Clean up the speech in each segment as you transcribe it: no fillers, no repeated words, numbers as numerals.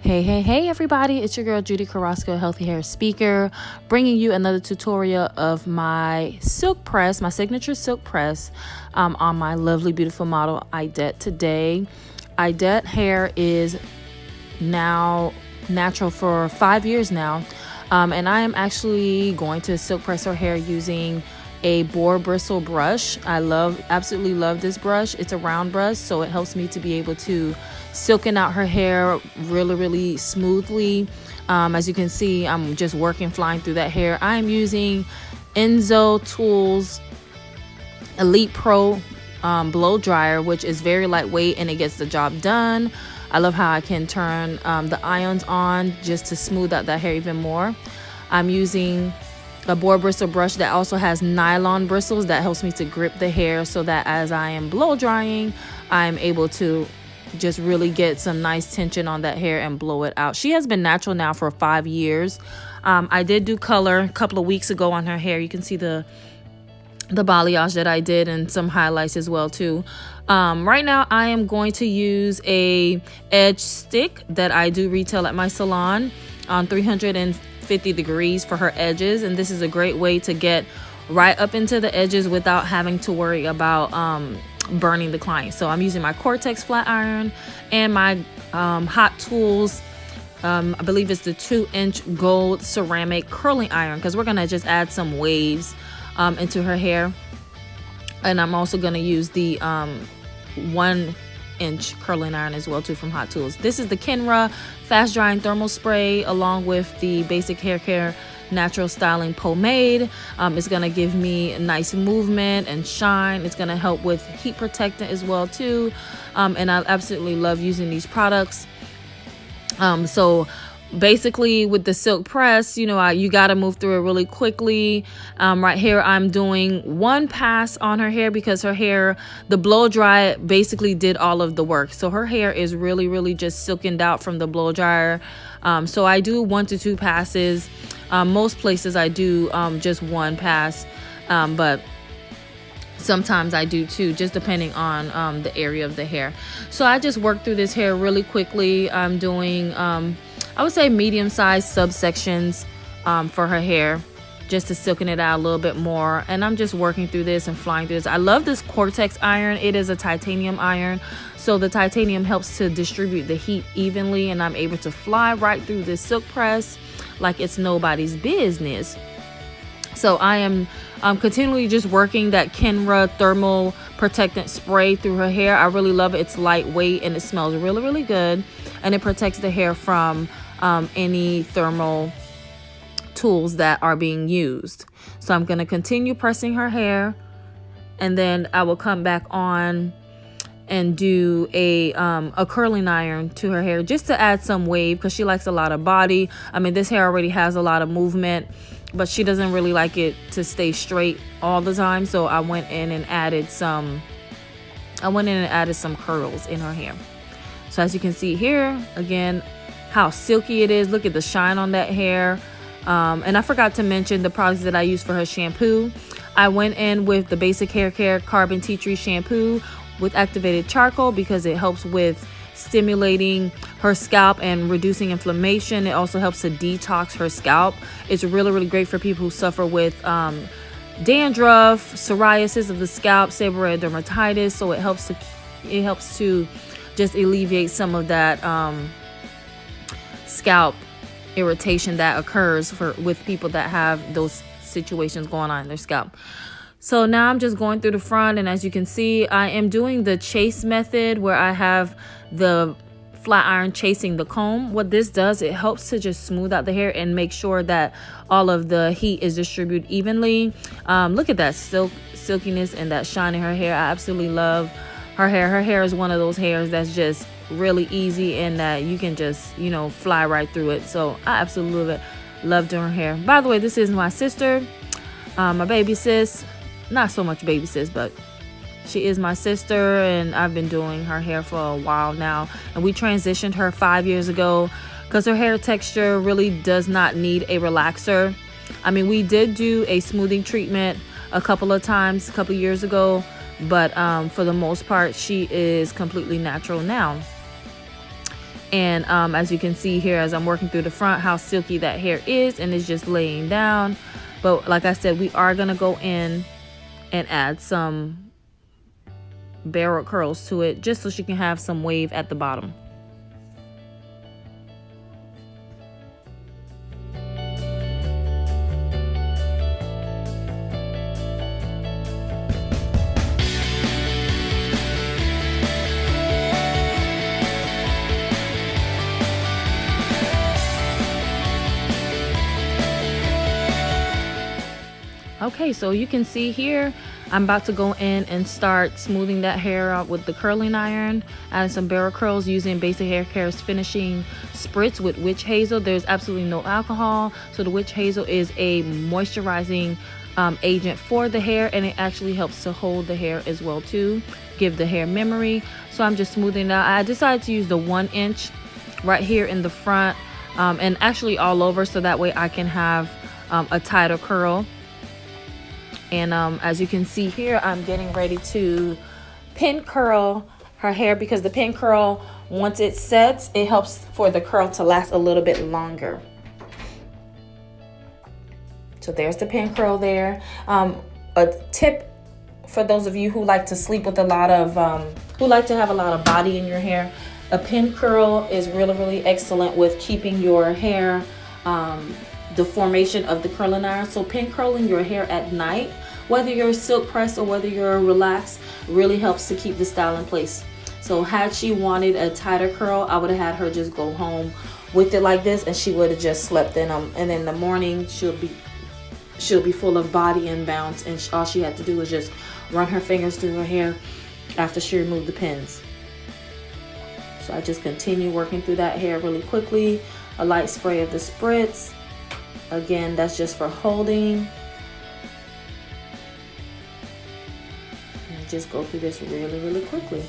Hey everybody, it's your girl Judy Carrasco, Healthy Hair Speaker, bringing you another tutorial of my silk press, my signature silk press on my lovely beautiful model Idette today. Idette hair is now natural for 5 years now, and I am actually going to silk press her hair using a boar bristle brush. I absolutely love this brush. It's a round brush, so it helps me to be able to silken out her hair really smoothly. As you can see, I'm just flying through that hair. I'm using Enzo Tools Elite Pro blow dryer, which is very lightweight and it gets the job done. I love how I can turn the irons on just to smooth out that hair even more. I'm using a boar bristle brush that also has nylon bristles that helps me to grip the hair, so that as I am blow drying, I'm able to just really get some nice tension on that hair and blow it out. She has been natural now for 5 years. I did do color a couple of weeks ago on her hair. You can see the balayage that I did and some highlights as well too. Right now I am going to use a edge stick that I do retail at my salon on 350 degrees for her edges, and this is a great way to get right up into the edges without having to worry about burning the client. So I'm using my Cortex flat iron and my Hot Tools, I believe it's the 2-inch gold ceramic curling iron, because we're gonna just add some waves into her hair. And I'm also gonna use the 1-inch curling iron as well too from Hot Tools. This is the Kenra fast drying thermal spray along with the basic hair care natural styling pomade. It's gonna give me a nice movement and shine. It's gonna help with heat protectant as well too, and I absolutely love using these products. So basically with the silk press, you gotta move through it really quickly. Right here I'm doing one pass on her hair because her hair, the blow dry basically did all of the work, so her hair is really just silkened out from the blow dryer. So I do 1 to 2 passes. Most places I do just one pass, but sometimes I do 2, just depending on the area of the hair. So I just work through this hair really quickly. I'm doing I would say medium-sized subsections for her hair, just to silken it out a little bit more. And I'm just working through this and flying through this. I love this Cortex iron. It is a titanium iron, so the titanium helps to distribute the heat evenly, and I'm able to fly right through this silk press like it's nobody's business. So I am continually just working that Kenra thermal protectant spray through her hair. I really love it. It's lightweight and it smells really good, and it protects the hair from any thermal tools that are being used. So I'm going to continue pressing her hair, and then I will come back on and do a curling iron to her hair just to add some wave, because she likes a lot of body. I mean, this hair already has a lot of movement, but she doesn't really like it to stay straight all the time. So I went in and added some curls in her hair. So as you can see here, again, how silky it is. Look at the shine on that hair. And I forgot to mention the products that I use for her shampoo. I went in with the Basic Hair Care Carbon Tea Tree Shampoo with activated charcoal because it helps with stimulating her scalp and reducing inflammation. It also helps to detox her scalp. It's really great for people who suffer with dandruff, psoriasis of the scalp, seborrheic dermatitis. So it helps to just alleviate some of that scalp irritation that occurs with people that have those situations going on in their scalp. So now I'm just going through the front, and as you can see, I am doing the chase method where I have the flat iron chasing the comb. What this does, it helps to just smooth out the hair and make sure that all of the heat is distributed evenly. Look at that silkiness and that shine in her hair. I absolutely love her hair. Her hair is one of those hairs that's just really easy and that you can just, fly right through it. So I absolutely love doing her hair. By the way, this is my sister, my baby sis. Not so much baby sis, but she is my sister, and I've been doing her hair for a while now. And we transitioned her 5 years ago because her hair texture really does not need a relaxer. I mean, we did do a smoothing treatment a couple of years ago, but for the most part, she is completely natural now. And as you can see here, as I'm working through the front, how silky that hair is, and it's just laying down. But like I said, we are gonna go in and add some barrel curls to it, just so she can have some wave at the bottom. Okay, so you can see here, I'm about to go in and start smoothing that hair out with the curling iron, adding some barrel curls using Basic Hair Care's finishing spritz with witch hazel. There's absolutely no alcohol, so the witch hazel is a moisturizing agent for the hair, and it actually helps to hold the hair as well too, give the hair memory. So I'm just smoothing it out. I decided to use the 1 inch right here in the front, and actually all over, so that way I can have a tighter curl. And as you can see here, I'm getting ready to pin curl her hair, because the pin curl, once it sets, it helps for the curl to last a little bit longer. So there's the pin curl there. A tip for those of you who like to sleep with a lot of, who like to have a lot of body in your hair, a pin curl is really, really excellent with keeping your hair, the formation of the curling iron. So pin curling your hair at night, whether you're silk press or whether you're relaxed, really helps to keep the style in place. So had she wanted a tighter curl, I would have had her just go home with it like this, and she would have just slept in them. And in the morning, she'll be full of body and bounce, and all she had to do was just run her fingers through her hair after she removed the pins. So I just continue working through that hair really quickly. A light spray of the spritz. Again, that's just for holding. And just go through this really, really quickly.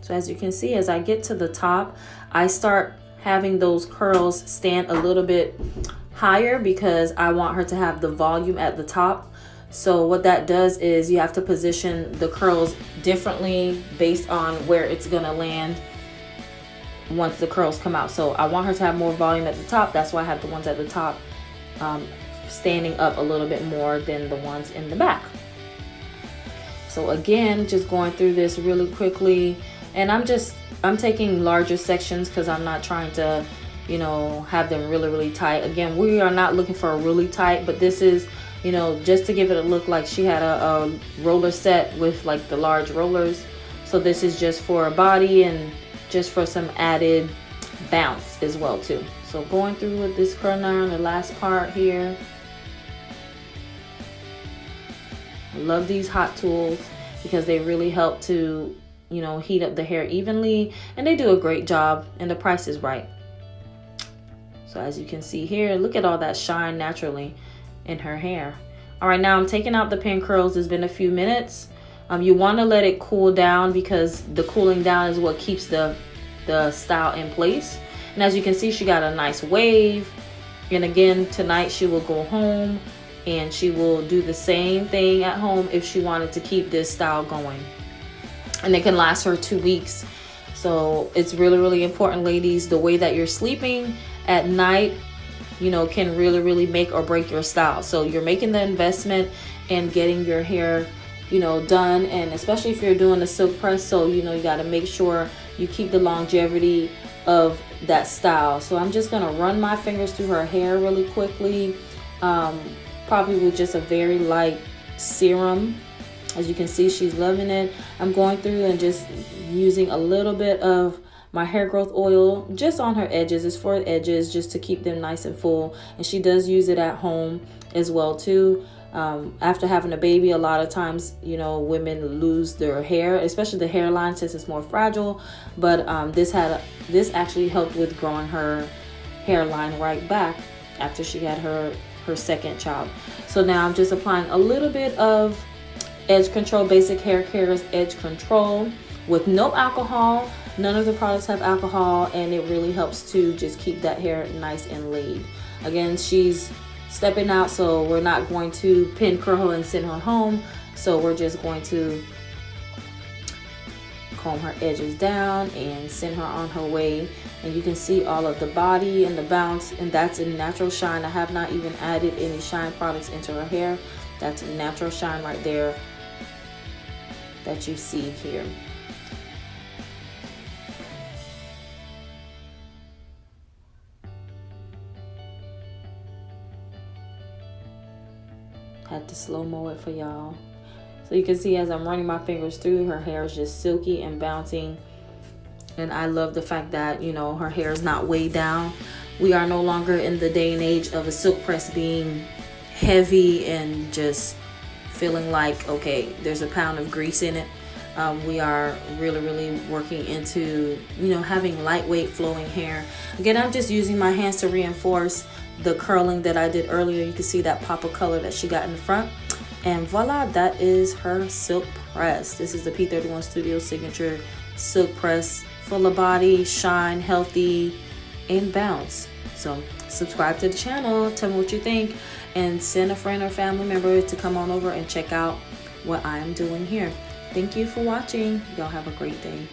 So as you can see, as I get to the top, I start having those curls stand a little bit higher, because I want her to have the volume at the top. So what that does is you have to position the curls differently based on where it's gonna land once the curls come out. So I want her to have more volume at the top. That's why I have the ones at the top standing up a little bit more than the ones in the back. So again, just going through this really quickly, and I'm taking larger sections because I'm not trying to, you know, have them really, really tight. Again, we are not looking for a really tight, but this is, you know, just to give it a look like she had a roller set with like the large rollers. So this is just for a body and just for some added bounce as well too. So going through with this curling iron, the last part here. I love these hot tools because they really help to, you know, heat up the hair evenly, and they do a great job, and the price is right. So as you can see here, look at all that shine naturally in her hair. All right, now I'm taking out the pin curls. It's been a few minutes. You want to let it cool down, because the cooling down is what keeps the style in place. And as you can see, she got a nice wave. And again, tonight she will go home and she will do the same thing at home if she wanted to keep this style going. And it can last her 2 weeks. So it's really, really important, ladies. The way that you're sleeping at night, you know, can really, really make or break your style. So you're making the investment in getting your hair, you know, done, and especially if you're doing a silk press, so you know you got to make sure you keep the longevity of that style. So I'm just gonna run my fingers through her hair really quickly, probably with just a very light serum. As you can see, she's loving it. I'm going through and just using a little bit of my hair growth oil just on her edges. It's for edges, just to keep them nice and full, and she does use it at home as well too. After having a baby, a lot of times, you know, women lose their hair, especially the hairline, since it's more fragile. But this actually helped with growing her hairline right back after she had her second child. So now I'm just applying a little bit of Edge Control, Basic Hair Care's Edge Control, with no alcohol. None of the products have alcohol, and it really helps to just keep that hair nice and laid. Again, she's stepping out, so we're not going to pin curl her and send her home. So we're just going to comb her edges down and send her on her way. And you can see all of the body and the bounce, and that's a natural shine. I have not even added any shine products into her hair. That's a natural shine right there that you see here. Had to slow-mo it for y'all. So you can see as I'm running my fingers through, her hair is just silky and bouncing. And I love the fact that, you know, her hair is not weighed down. We are no longer in the day and age of a silk press being heavy and just feeling like, okay, there's a pound of grease in it. We are really working into, you know, having lightweight flowing hair. Again, I'm just using my hands to reinforce the curling that I did earlier. You can see that pop of color that she got in the front. And voila, that is her silk press. This is the P31 Studio Signature Silk Press. Full of body, shine, healthy, and bounce. So subscribe to the channel, tell me what you think, and send a friend or family member to come on over and check out what I am doing here. Thank you for watching. Y'all have a great day.